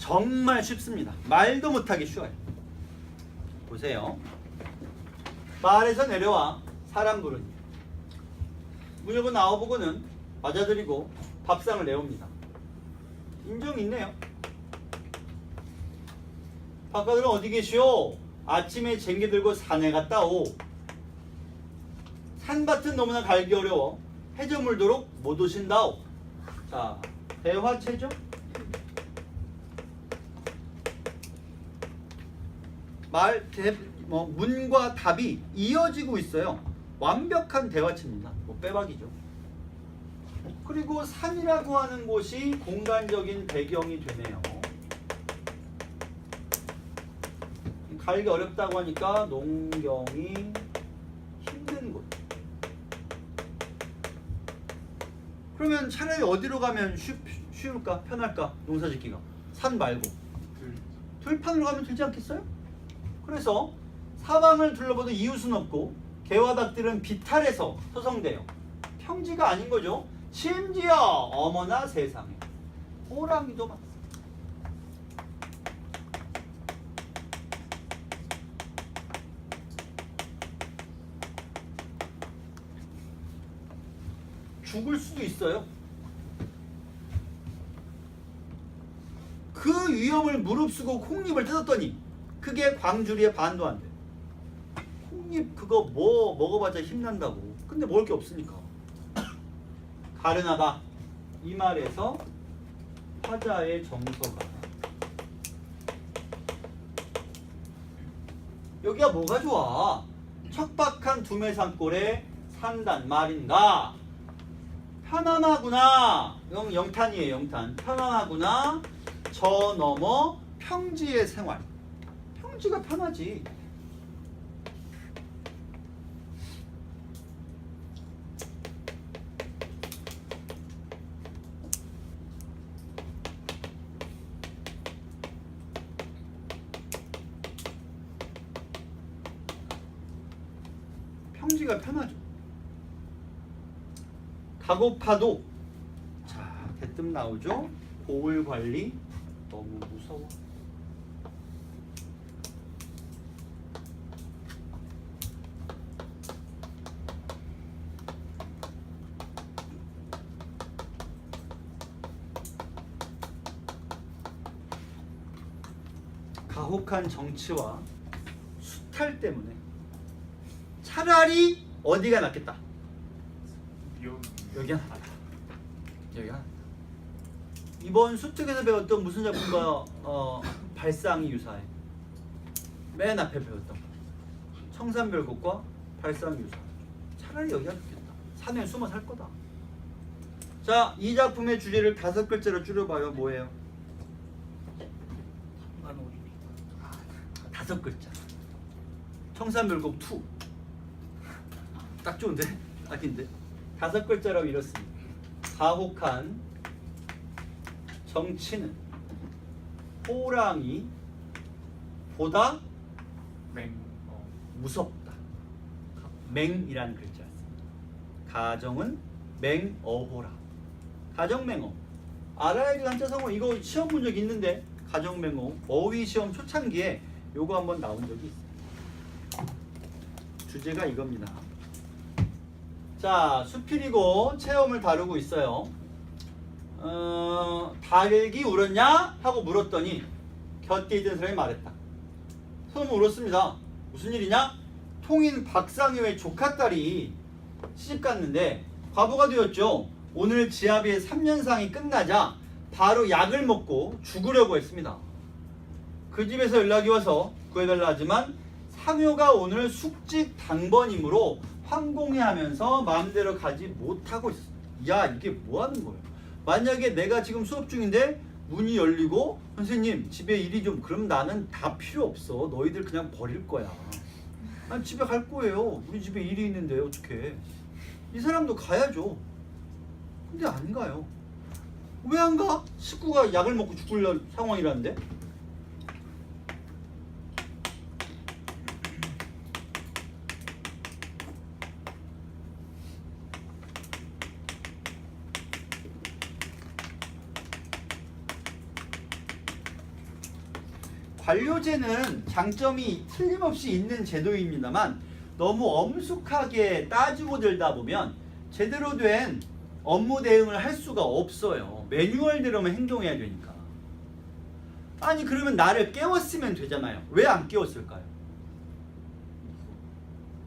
정말 쉽습니다. 말도 못하기 쉬워요. 보세요. 말에서 내려와 사람 부르니 무조건 나와보고는 맞아들이고 밥상을 내옵니다. 인정 있네요. 바깥으로 어디 계시오? 아침에 쟁기 들고 산에 갔다 오. 산밭은 너무나 갈기 어려워 해저물도록 못 오신다오. 자, 대화체죠? 문과 답이 이어지고 있어요. 완벽한 대화체입니다. 뭐 빼박이죠. 그리고 산이라고 하는 곳이 공간적인 배경이 되네요. 갈기 어렵다고 하니까 농경이 힘든 곳. 그러면 차라리 어디로 가면 쉬울까? 편할까? 농사짓기가. 산 말고. 들판으로 가면 되지 않겠어요? 그래서 사방을 둘러봐도 이웃은 없고 개와 닭들은 비탈해서 소성돼요. 평지가 아닌 거죠. 심지어 어머나 세상에 호랑이도 많습니다. 죽을 수도 있어요. 그 위험을 무릅쓰고 콩잎을 뜯었더니 그게 광주리의 반도 안 돼. 콩잎 그거 뭐 먹어봤자 힘난다고. 근데 먹을 게 없으니까. 가련하다. 이 말에서 화자의 정서가. 여기가 뭐가 좋아? 척박한 두매산골에 산단 말인가? 편안하구나. 이건 영탄이에요. 영탄. 편안하구나. 저 너머 평지의 생활. 평지가 편하지. 평지가 편하죠. 가고파도. 자, 대뜸 나오죠. 보울 관리 너무 무서워. 가혹한 정치와 수탈 때문에 차라리 어디가 낫겠다. 여기 하나. 여기 하나. 이번 수특에서 배웠던 무슨 작품과 발상이 유사해. 맨 앞에 배웠던 청산별곡과 발상이 유사. 차라리 여기가 낫겠다. 산에 숨어 살 거다. 자, 이 작품의 주제를 5글자로 줄여봐요. 뭐예요? 5글자. 청산별곡 2. 딱 좋은데? 딱인데? 5글자라고 이렇습니다. 가혹한 정치는 호랑이 보다 무섭다. 맹이라는 글자였습니다. 가정은 맹어호라. 가정맹어. 알아야 될 한자성어. 이거 시험 본 적 있는데 가정맹어. 어휘 시험 초창기에 요거 한번 나온 적이 있어요. 주제가 이겁니다. 자, 수필이고 체험을 다루고 있어요. 닭이 울었냐? 하고 물었더니 곁에 있던 사람이 말했다. 소문 울었습니다. 무슨 일이냐? 통인 박상효의 조카딸이 시집 갔는데 과부가 되었죠. 오늘 지아비의 3년상이 끝나자 바로 약을 먹고 죽으려고 했습니다. 그 집에서 연락이 와서 구해달라 하지만 상효가 오늘 숙직 당번이므로 황공해 하면서 마음대로 가지 못하고 있어. 야, 이게 뭐 하는 거예요? 만약에 내가 지금 수업 중인데 문이 열리고 선생님 집에 일이 좀, 그럼 나는 다 필요 없어. 너희들 그냥 버릴 거야. 난 집에 갈 거예요. 우리 집에 일이 있는데 어떡해. 이 사람도 가야죠. 근데 안 가요. 왜 안 가? 식구가 약을 먹고 죽을 상황이라는데. 관료제는 장점이 틀림없이 있는 제도입니다만 너무 엄숙하게 따지고 들다 보면 제대로 된 업무 대응을 할 수가 없어요. 매뉴얼대로만 행동해야 되니까. 아니 그러면 나를 깨웠으면 되잖아요. 왜 안 깨웠을까요?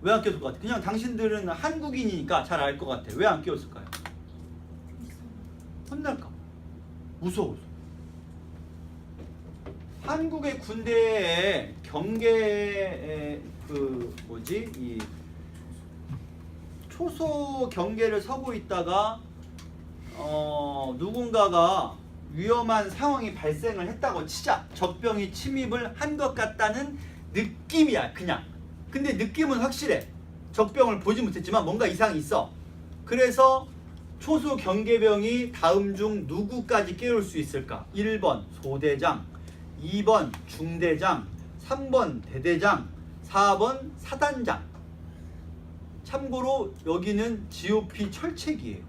왜 안 깨웠을 것 같아? 그냥 당신들은 한국인이니까 잘 알 것 같아. 왜 안 깨웠을까요? 혼날까? 무서워서. 한국의 군대에 경계 이 초소 경계를 서고 있다가 누군가가 위험한 상황이 발생을 했다고 치자. 적병이 침입을 한 것 같다는 느낌이야 그냥. 근데 느낌은 확실해. 적병을 보지 못했지만 뭔가 이상이 있어. 그래서 초소 경계병이 다음 중 누구까지 깨울 수 있을까? 1번 소대장, 2번 중대장, 3번 대대장, 4번 사단장. 참고로 여기는 GOP 철책이에요.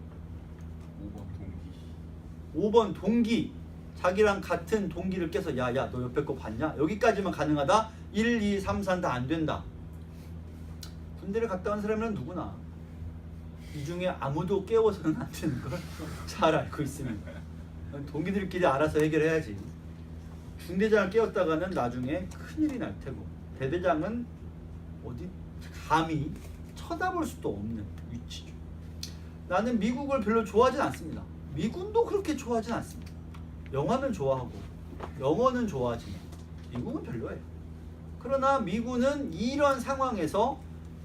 5번 동기. 자기랑 같은 동기를 깨서 야야 너 옆에 거 봤냐? 여기까지만 가능하다. 1, 2, 3, 4는 다 안 된다. 군대를 갔다 온 사람은 누구나 이 중에 아무도 깨워서는 안 되는 걸 잘 알고 있으면 동기들끼리 알아서 해결해야지. 중대장을 깨웠다가는 나중에 큰일이 날 테고 대대장은 어디 감히 쳐다볼 수도 없는 위치죠. 나는 미국을 별로 좋아하진 않습니다. 미군도 그렇게 좋아하진 않습니다. 영화는 좋아하고 영어는 좋아하지만 미국은 별로예요. 그러나 미군은 이런 상황에서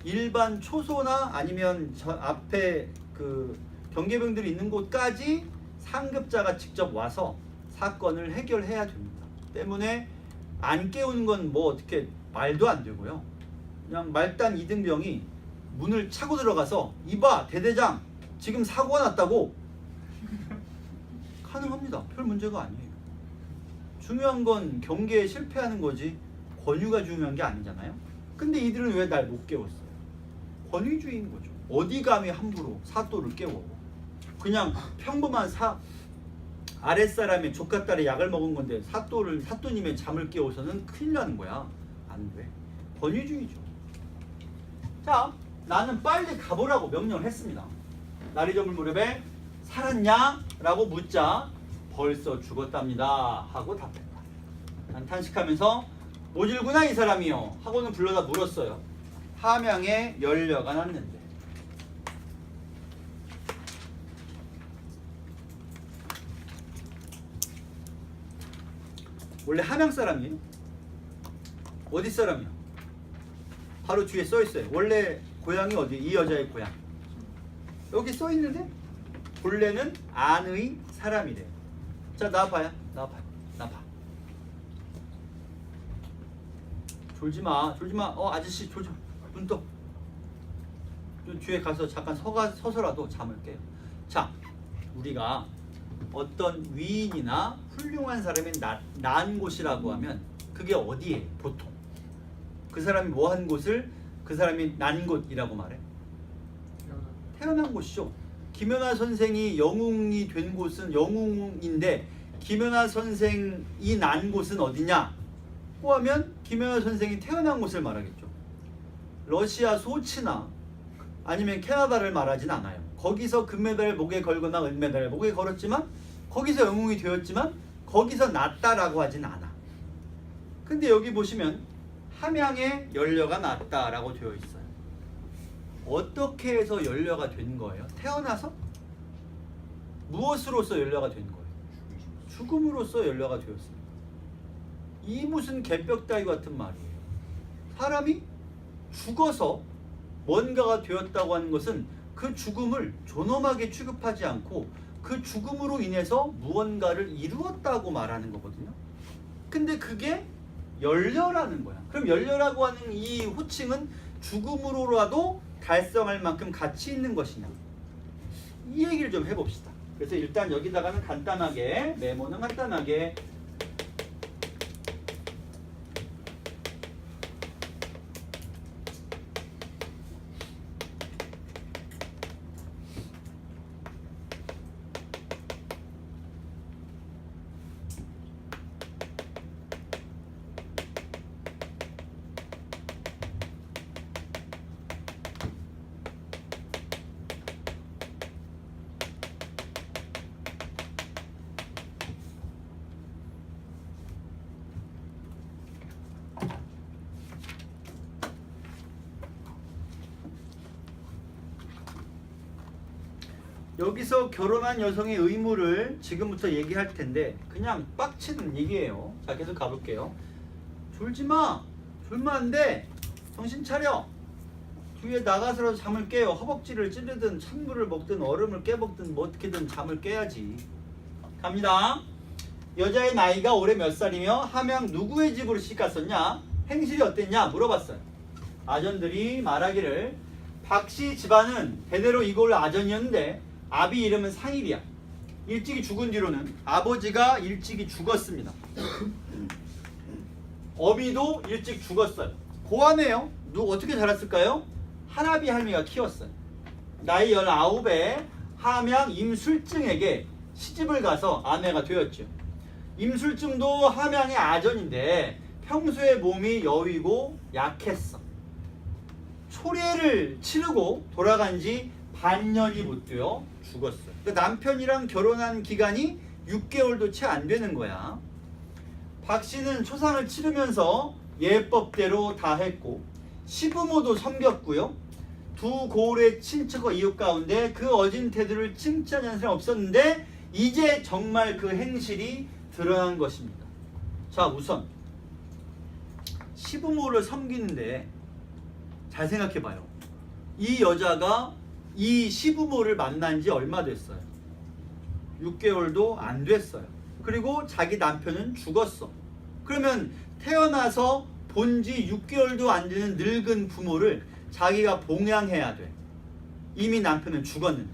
일반 초소나 아니면 저 앞에 그 경계병들이 있는 곳까지 상급자가 직접 와서 사건을 해결해야 됩니다. 때문에 안 깨우는 건 뭐 어떻게 말도 안 되고요. 그냥 말단 2등병이 문을 차고 들어가서 이봐 대대장 지금 사고가 났다고 가능합니다. 별 문제가 아니에요. 중요한 건 경계에 실패하는 거지 권유가 중요한 게 아니잖아요. 근데 이들은 왜 날 못 깨웠어요? 권위주의인 거죠. 어디 감히 함부로 사또를 깨워. 그냥 평범한 아랫사람의 조카딸이 약을 먹은 건데 사또님의 잠을 깨워서는 큰일 나는 거야. 안 돼. 권위주의죠. 자, 나는 빨리 가보라고 명령을 했습니다. 날이 저물 무렵에 살았냐? 라고 묻자 벌써 죽었답니다 하고 답했다. 난 탄식하면서 모질구나 이 사람이요 하고는 불러다 물었어요. 함양에 연려가 났는데. 원래 함양 사람이에요? 어디 사람이야? 바로 뒤에 써 있어요. 원래 고향이 어디? 이 여자의 고향. 여기 써 있는데 본래는 안의 사람이래요. 자, 나와봐요. 나와봐. 졸지마. 아저씨 졸지 마. 눈 떠. 좀 뒤에 가서 잠깐 서서라도 잠을 깨요. 자, 우리가 어떤 위인이나 훌륭한 사람이 난 곳이라고 하면 그게 어디에 보통? 그 사람이 뭐 한 곳을 그 사람이 난 곳이라고 말해? 태어난 곳이죠. 김연아 선생이 영웅이 된 곳은 영웅인데 김연아 선생이 난 곳은 어디냐고 하면 김연아 선생이 태어난 곳을 말하겠죠. 러시아 소치나 아니면 캐나다를 말하진 않아요. 거기서 금메달을 목에 걸거나 은메달을 목에 걸었지만 거기서 영웅이 되었지만 거기서 났다라고 하진 않아. 근데 여기 보시면 함양에 연려가 났다라고 되어 있어요. 어떻게 해서 연려가 된 거예요? 태어나서? 무엇으로서 연려가 된 거예요? 죽음으로써 연려가 되었습니다. 이 무슨 개벽 따위 같은 말이에요. 사람이 죽어서 뭔가가 되었다고 하는 것은 그 죽음을 존엄하게 취급하지 않고 그 죽음으로 인해서 무언가를 이루었다고 말하는 거거든요. 근데 그게 연려라는 거야. 그럼 연려라고 하는 이 호칭은 죽음으로라도 달성할 만큼 가치 있는 것이냐, 이 얘기를 좀 해봅시다. 그래서 일단 여기다가는 간단하게 메모는 간단하게 여기서 결혼한 여성의 의무를 지금부터 얘기할 텐데 그냥 빡치는 얘기예요. 자, 계속 가볼게요. 졸지마. 졸면 안 돼. 정신 차려. 뒤에 나가서라도 잠을 깨요. 허벅지를 찌르든 찬물을 먹든 얼음을 깨먹든 뭐 어떻게든 잠을 깨야지. 갑니다. 여자의 나이가 올해 몇 살이며 함양 누구의 집으로 시집갔었냐? 행실이 어땠냐? 물어봤어요. 아전들이 말하기를 박씨 집안은 대대로 이골 아전이었는데 아비 이름은 상일이야. 일찍이 죽은 뒤로는 아버지가 일찍이 죽었습니다. 어미도 일찍 죽었어요. 고아네요. 어떻게 자랐을까요? 한아비 할미가 키웠어요. 나이 19에 함양 임술증에게 시집을 가서 아내가 되었죠. 임술증도 함양의 아전인데 평소에 몸이 여위고 약했어. 초례를 치르고 돌아간 지 반년이 못 되어 죽었어요. 그러니까 남편이랑 결혼한 기간이 6개월도 채 안 되는 거야. 박 씨는 초상을 치르면서 예법대로 다 했고 시부모도 섬겼고요. 두 고을의 친척과 이웃 가운데 그 어진 태도를 칭찬하는 사람이 없었는데 이제 정말 그 행실이 드러난 것입니다. 자, 우선 시부모를 섬기는데 잘 생각해봐요. 이 여자가 이 시부모를 만난 지 얼마 됐어요? 6개월도 안 됐어요. 그리고 자기 남편은 죽었어. 그러면 태어나서 본 지 6개월도 안 되는 늙은 부모를 자기가 봉양해야 돼. 이미 남편은 죽었는데.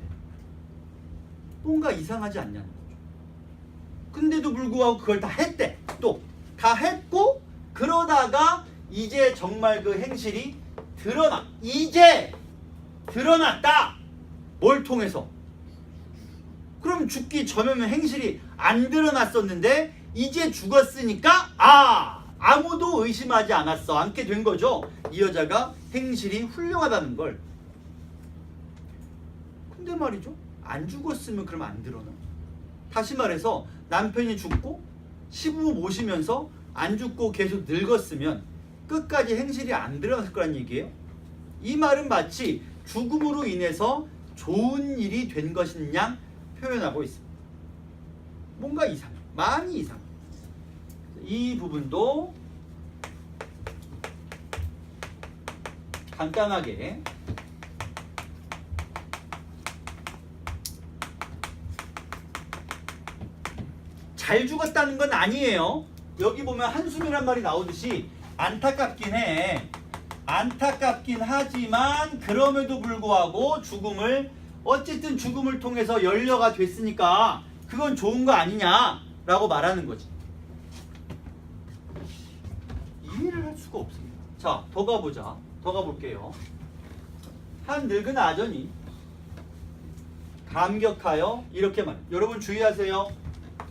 뭔가 이상하지 않냐는 거죠. 근데도 불구하고 그걸 다 했대. 또 다 했고 그러다가 이제 정말 그 행실이 드러나. 이제 드러났다. 뭘 통해서? 그럼 죽기 전에는 행실이 안 드러났었는데 이제 죽었으니까 아무도 의심하지 않았어. 않게 된 거죠. 이 여자가 행실이 훌륭하다는 걸. 근데 말이죠. 안 죽었으면 그럼 안 드러나. 다시 말해서 남편이 죽고 시부모 모시면서 안 죽고 계속 늙었으면 끝까지 행실이 안 드러났을 거란 얘기예요. 이 말은 마치 죽음으로 인해서 좋은 일이 된 것인 양 표현하고 있습니다. 뭔가 이상해. 많이 이상해. 이 부분도 간단하게 잘 죽었다는 건 아니에요. 여기 보면 한숨이란 말이 나오듯이 안타깝긴 해. 안타깝긴 하지만 그럼에도 불구하고 어쨌든 죽음을 통해서 연료가 됐으니까 그건 좋은 거 아니냐라고 말하는 거지. 이해를 할 수가 없습니다. 자, 더 가보자. 더 가볼게요. 한 늙은 아전이 감격하여 이렇게 말해요. 여러분 주의하세요.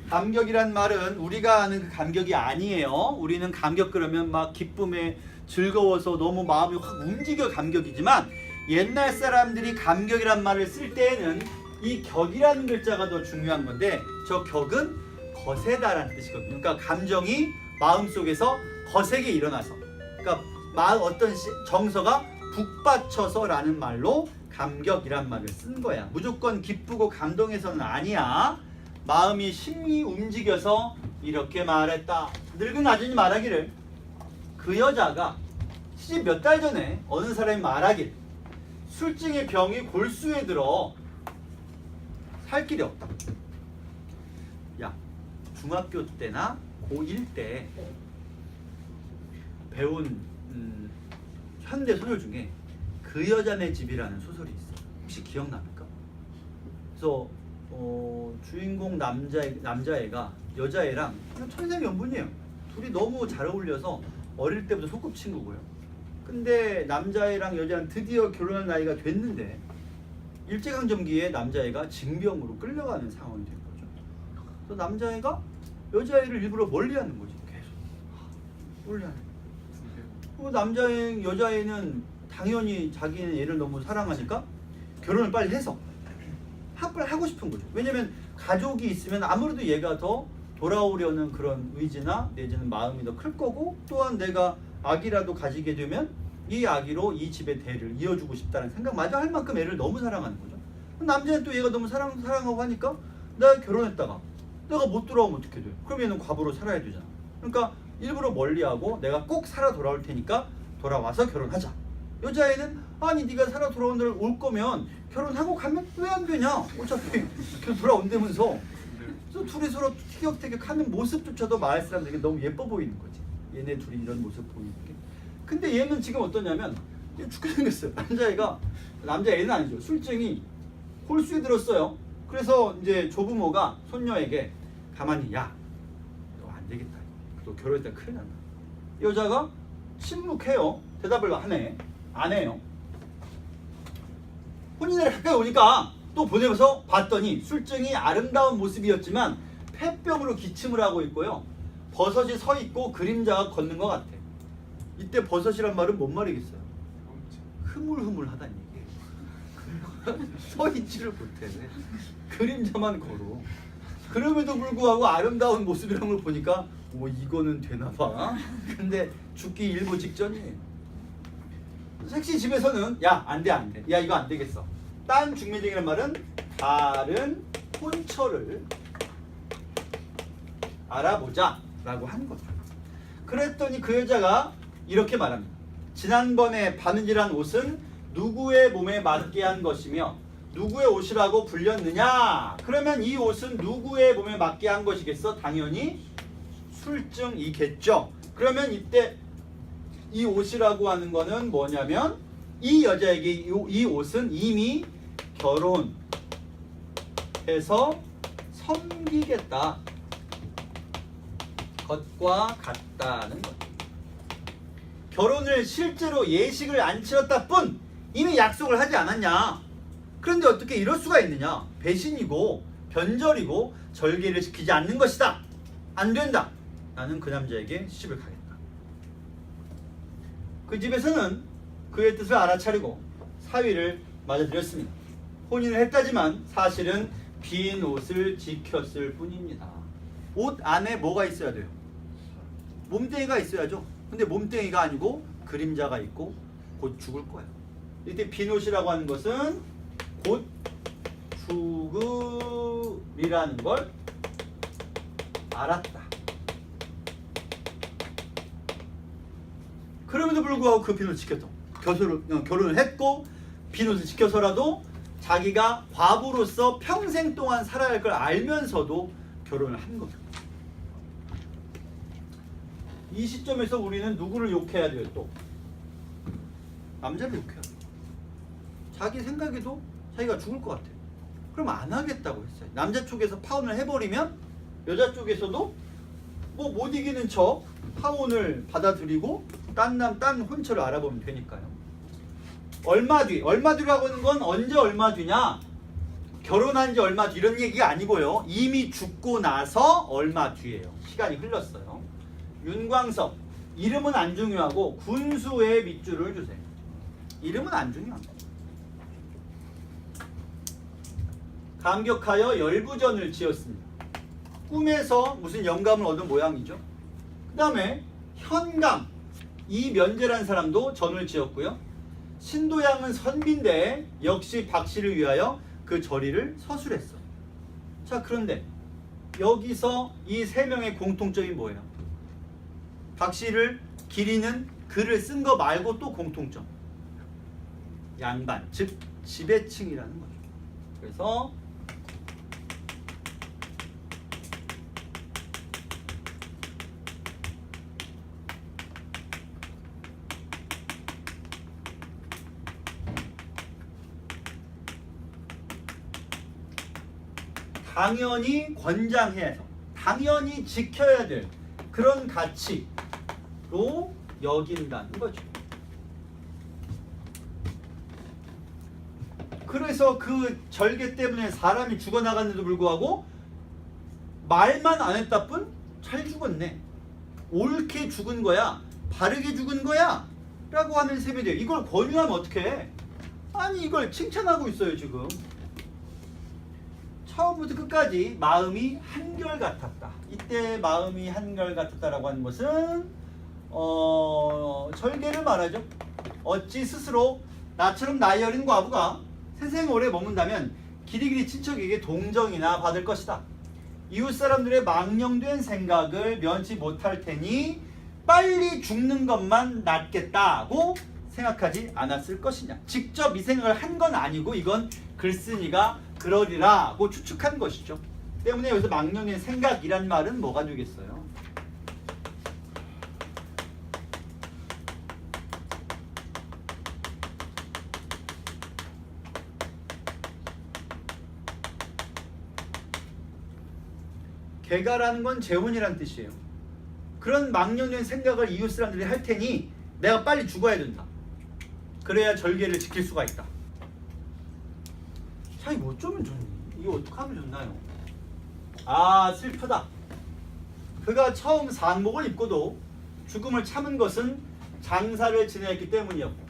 감격이란 말은 우리가 아는 그 감격이 아니에요. 우리는 감격 그러면 막 기쁨에 즐거워서 너무 마음이 확 움직여 감격이지만 옛날 사람들이 감격이란 말을 쓸 때에는 이 격이라는 글자가 더 중요한 건데 저 격은 거세다라는 뜻이거든요. 그러니까 감정이 마음속에서 거세게 일어나서 그러니까 어떤 정서가 북받쳐서라는 말로 감격이란 말을 쓴 거야. 무조건 기쁘고 감동해서는 아니야. 마음이 심히 움직여서 이렇게 말했다. 늙은 아전이 말하기를 그 여자가 시집 몇 달 전에 어느 사람이 말하길 술증의 병이 골수에 들어 살 길이 없다. 야, 중학교 때나 고1 때 배운 현대 소설 중에 그 여자네 집이라는 소설이 있어요. 혹시 기억납니까? 그래서 주인공 남자애가 여자애랑 천생연분이에요. 둘이 너무 잘 어울려서 어릴 때부터 소꿉친구고요. 근데 남자애랑 여자는 드디어 결혼할 나이가 됐는데 일제강점기에 남자애가 징병으로 끌려가는 상황이 된 거죠. 그래서 남자애가 여자애를 일부러 멀리하는 거지. 계속 멀리하는 거예요. 여자애는 당연히 자기는 얘를 너무 사랑하니까 결혼을 빨리 해서 합을 하고 싶은 거죠. 왜냐면 가족이 있으면 아무래도 얘가 더 돌아오려는 그런 의지나 내지는 마음이 더 클 거고 또한 내가 아기라도 가지게 되면 이 아기로 이 집의 대를 이어주고 싶다는 생각마저 할 만큼 애를 너무 사랑하는 거죠. 남자는 또 얘가 너무 사랑하고 하니까 내가 결혼했다가 내가 못 돌아오면 어떻게 돼? 그럼 얘는 과부로 살아야 되잖아. 그러니까 일부러 멀리하고 내가 꼭 살아 돌아올 테니까 돌아와서 결혼하자. 여자애는 아니 네가 살아 돌아온 날 올 거면 결혼하고 가면 왜 안 되냐? 어차피 돌아온다면서. 그래서 둘이 서로 티격태격하는 모습조차도 마을 사람들에게 너무 예뻐 보이는 거지. 얘네 둘이 이런 모습 보이는 게. 근데 얘는 지금 어떠냐면 죽게 생겼어요. 남자애는 아니죠. 술증이 홀수에 들었어요. 그래서 이제 조부모가 손녀에게 가만히 야, 너 안 되겠다. 너 결혼했다 큰일 난다. 여자가 침묵해요. 대답을 안 해요. 혼인날에 가까이 오니까 또 보내서 봤더니 술증이 아름다운 모습이었지만 폐병으로 기침을 하고 있고요. 버섯이 서 있고 그림자가 걷는 것 같아. 이때 버섯이란 말은 뭔 말이겠어요? 흐물흐물하다는 얘기예요. 서 있지를 못해. 그림자만 걸어. 그럼에도 불구하고 아름다운 모습이라는 걸 보니까 이거는 되나봐. 근데 죽기 일보 직전이에요. 섹시 집에서는 야, 안 돼. 야, 이거 안 되겠어. 딴 중매쟁이란 말은 다른 혼처를 알아보자 라고 한 거죠. 그랬더니 그 여자가 이렇게 말합니다. 지난번에 바느질한 옷은 누구의 몸에 맞게 한 것이며 누구의 옷이라고 불렸느냐? 그러면 이 옷은 누구의 몸에 맞게 한 것이겠어? 당연히 술증이겠죠. 그러면 이때 이 옷이라고 하는 거는 뭐냐면 이 여자에게 이 옷은 이미 결혼해서 섬기겠다 것과 같다는 것. 결혼을 실제로 예식을 안 치렀다 뿐 이미 약속을 하지 않았냐. 그런데 어떻게 이럴 수가 있느냐. 배신이고 변절이고 절개를 지키지 않는 것이다. 안 된다. 나는 그 남자에게 시집을 가겠다. 그 집에서는 그의 뜻을 알아차리고 사위를 맞아들였습니다. 혼인을 했다지만 사실은 빈 옷을 지켰을 뿐입니다. 옷 안에 뭐가 있어야 돼요? 몸뚱이가 있어야죠. 근데 몸뚱이가 아니고 그림자가 있고 곧 죽을 거예요. 이때 빈 옷이라고 하는 것은 곧 죽으리라는 걸 알았다. 그럼에도 불구하고 그 빈옷을 지켰죠. 결혼을 했고 빈옷을 지켜서라도 자기가 과부로서 평생 동안 살아야 할 걸 알면서도 결혼을 한 거죠. 이 시점에서 우리는 누구를 욕해야 돼요? 또 남자를 욕해야 돼요. 자기 생각에도 자기가 죽을 것 같아요. 그럼 안 하겠다고 했어요. 남자 쪽에서 파혼을 해버리면 여자 쪽에서도 뭐 못 이기는 척 파혼을 받아들이고 딴 혼처를 알아보면 되니까요. 얼마 뒤라고 하는 건 언제 얼마 뒤냐? 결혼한 지 얼마 뒤 이런 얘기가 아니고요. 이미 죽고 나서 얼마 뒤예요. 시간이 흘렀어요. 윤광석 이름은 안 중요하고 군수의 밑줄을 주세요. 이름은 안 중요합니다. 감격하여 열부전을 지었습니다. 꿈에서 무슨 영감을 얻은 모양이죠. 그 다음에 현감 이면제라는 사람도 전을 지었고요. 신도양은 선비인데 역시 박씨를 위하여 그 절의를 서술했어. 자, 그런데 여기서 이 세 명의 공통점이 뭐예요? 박씨를 기리는 글을 쓴 거 말고 또 공통점. 양반, 즉 지배층이라는 거죠. 그래서 당연히 권장해서 당연히 지켜야 될 그런 가치로 여긴다는 거죠. 그래서 그 절개 때문에 사람이 죽어나갔는데도 불구하고 말만 안 했다 뿐 잘 죽었네. 옳게 죽은 거야? 바르게 죽은 거야? 라고 하는 셈이 돼요. 이걸 권유하면 어떡해? 아니 이걸 칭찬하고 있어요 지금. 처음부터 끝까지 마음이 한결같았다. 이때 마음이 한결같았다라고 하는 것은 절개를 말하죠. 어찌 스스로 나처럼 나이 어린 과부가 세생 오래 머문다면 길이길이 친척에게 동정이나 받을 것이다. 이웃 사람들의 망령된 생각을 면치 못할 테니 빨리 죽는 것만 낫겠다고 생각하지 않았을 것이냐. 직접 이 생각을 한 건 아니고 이건 글쓴이가 그러리라고 추측한 것이죠. 때문에 여기서 망령된 생각이란 말은 뭐가 되겠어요? 개가라는 건 재혼이란 뜻이에요. 그런 망령된 생각을 이웃 사람들이 할 테니 내가 빨리 죽어야 된다. 그래야 절개를 지킬 수가 있다. 자, 이거 어쩌면 좋니? 이거 어떻게 하면 좋나요? 아, 슬프다. 그가 처음 상복을 입고도 죽음을 참은 것은 장사를 지냈기 때문이었고,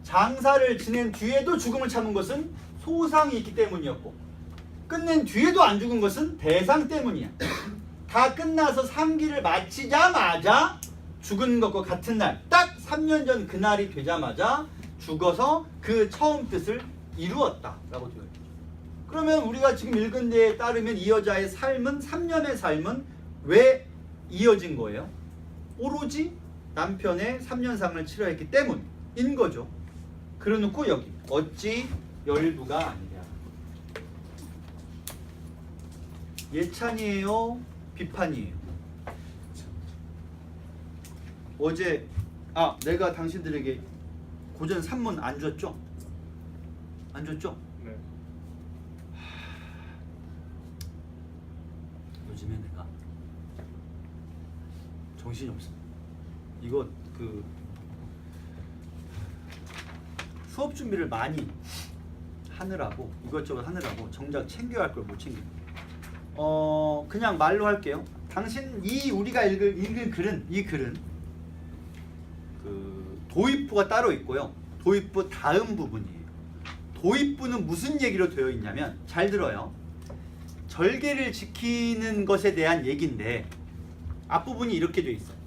장사를 지낸 뒤에도 죽음을 참은 것은 소상이 있기 때문이었고, 끝낸 뒤에도 안 죽은 것은 대상 때문이야. 다 끝나서 상기를 마치자마자 죽은 것과 같은 날, 딱 3년 전 그날이 되자마자 죽어서 그 처음 뜻을 이루었다라고 되어 있죠. 그러면 우리가 지금 읽은 데에 따르면 이 여자의 삶은, 3년의 삶은 왜 이어진 거예요? 오로지 남편의 3년상을 치러했기 때문인 거죠. 그래놓고 여기 어찌 열부가 아니냐. 예찬이에요? 비판이에요? 어제 내가 당신들에게 고전 산문 안 줬죠? 안 줬죠? 네. 요즘에 내가 정신이 없어. 이거 수업 준비를 많이 하느라고, 이것저것 하느라고 정작 챙겨야 할 걸 못 챙겨. 그냥 말로 할게요. 당신 우리가 읽은 글은, 이 글은 그 도입부가 따로 있고요. 도입부 다음 부분이에요. 도입부는 무슨 얘기로 되어 있냐면, 잘 들어요. 절개를 지키는 것에 대한 얘기인데 앞부분이 이렇게 되어 있어요.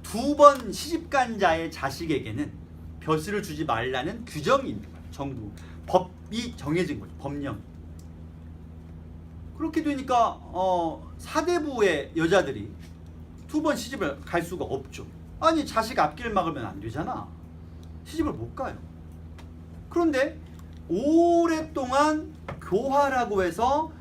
2번 시집간 자의 자식에게는 벼슬을 주지 말라는 규정이 있는 거예요. 정부 법이 정해진 거죠. 법령. 그렇게 되니까 사대부의 여자들이 2번 시집을 갈 수가 없죠. 아니, 자식 앞길 막으면 안 되잖아. 시집을 못 가요. 그런데 오랫동안 교화라고 해서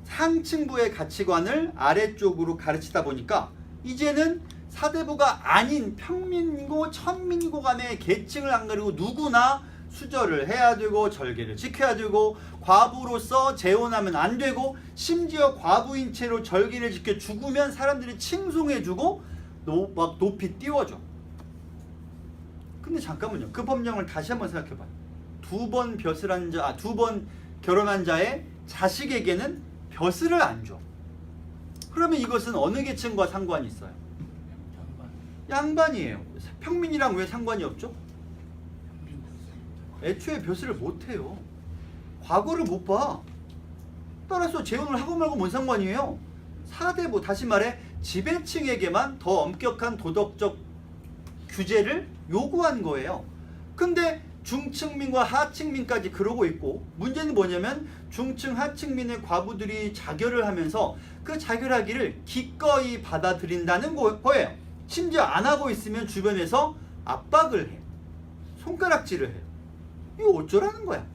상층부의 가치관을 아래쪽으로 가르치다 보니까 이제는 사대부가 아닌 평민고 천민고 간의 계층을 안 가리고 누구나 수절을 해야 되고 절개를 지켜야 되고, 과부로서 재혼하면 안 되고, 심지어 과부인 채로 절개를 지켜 죽으면 사람들이 칭송해주고 막 높이 띄워줘. 근데 잠깐만요. 그 법령을 다시 한번 생각해봐요. 2번 벼슬한 자, 2번 결혼한 자의 자식에게는 벼슬을 안 줘. 그러면 이것은 어느 계층과 상관이 있어요? 양반이에요. 평민이랑 왜 상관이 없죠? 애초에 벼슬을 못해요. 과거를 못 봐. 따라서 재혼을 하고 말고 뭔 상관이에요? 사대부, 다시 말해 지배층에게만 더 엄격한 도덕적 규제를 요구한 거예요. 근데 중층민과 하층민까지 그러고 있고, 문제는 뭐냐면 중층 하층민의 과부들이 자결을 하면서 그 자결하기를 기꺼이 받아들인다는 거예요. 심지어 안 하고 있으면 주변에서 압박을 해. 손가락질을 해요. 이거 어쩌라는 거야.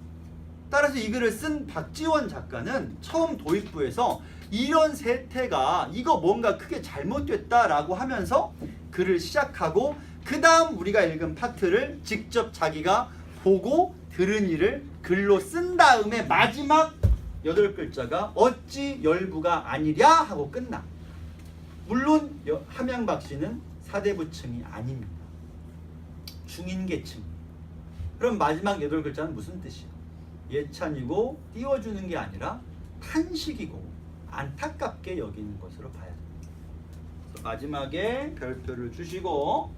따라서 이 글을 쓴 박지원 작가는 처음 도입부에서 이런 세태가 이거 뭔가 크게 잘못됐다라고 하면서 글을 시작하고, 그 다음 우리가 읽은 파트를 직접 자기가 보고 들은 일을 글로 쓴 다음에 마지막 8글자가 어찌 열부가 아니랴 하고 끝나. 물론 함양박 씨는 사대부층이 아닙니다. 중인계층. 그럼 마지막 8글자는 무슨 뜻이야? 예찬이고 띄워주는 게 아니라 탄식이고 안타깝게 여기는 것으로 봐야 됩니다. 마지막에 별표를 주시고,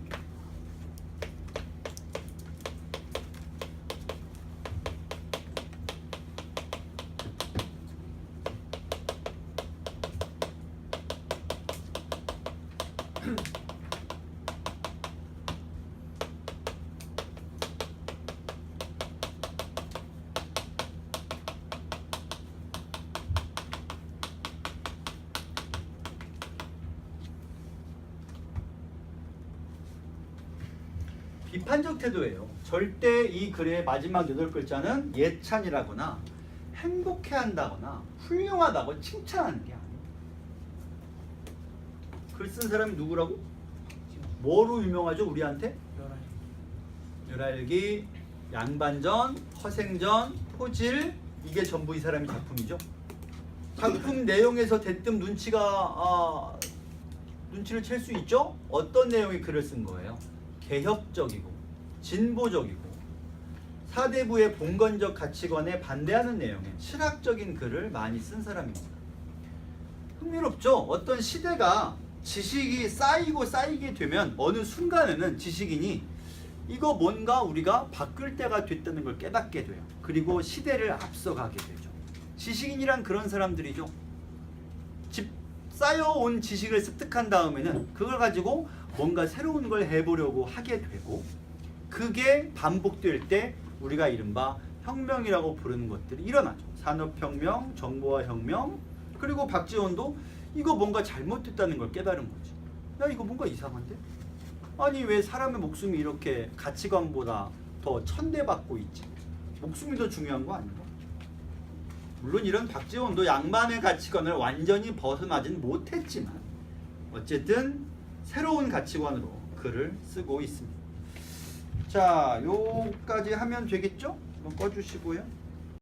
비판적 태도예요. 절대 이 글의 마지막 8글자는 예찬이라거나 행복해한다거나 훌륭하다고 칭찬하는 게 아니에요. 글 쓴 사람이 누구라고? 뭐로 유명하죠 우리한테? 열알기, 양반전, 허생전, 포질, 이게 전부 이 사람의 작품이죠. 작품 내용에서 대뜸 눈치를 챌 수 있죠? 어떤 내용의 글을 쓴 거예요? 개혁적이고 진보적이고 사대부의 봉건적 가치관에 반대하는 내용의 실학적인 글을 많이 쓴 사람입니다. 흥미롭죠? 어떤 시대가 지식이 쌓이게 되면 어느 순간에는 지식인이 이거 뭔가 우리가 바꿀 때가 됐다는 걸 깨닫게 돼요. 그리고 시대를 앞서가게 되죠. 지식인이란 그런 사람들이죠. 쌓여온 지식을 습득한 다음에는 그걸 가지고 뭔가 새로운 걸 해보려고 하게 되고, 그게 반복될 때 우리가 이른바 혁명이라고 부르는 것들이 일어나죠. 산업혁명, 정보화혁명, 그리고 박지원도 이거 뭔가 잘못됐다는 걸 깨달은 거지. 야, 이거 뭔가 이상한데? 아니 왜 사람의 목숨이 이렇게 가치관보다 더 천대받고 있지? 목숨이 더 중요한 거 아닌가? 물론 이런 박지원도 양반의 가치관을 완전히 벗어나진 못했지만 어쨌든 새로운 가치관으로 글을 쓰고 있습니다. 자, 요까지 하면 되겠죠? 한번 꺼주시고요.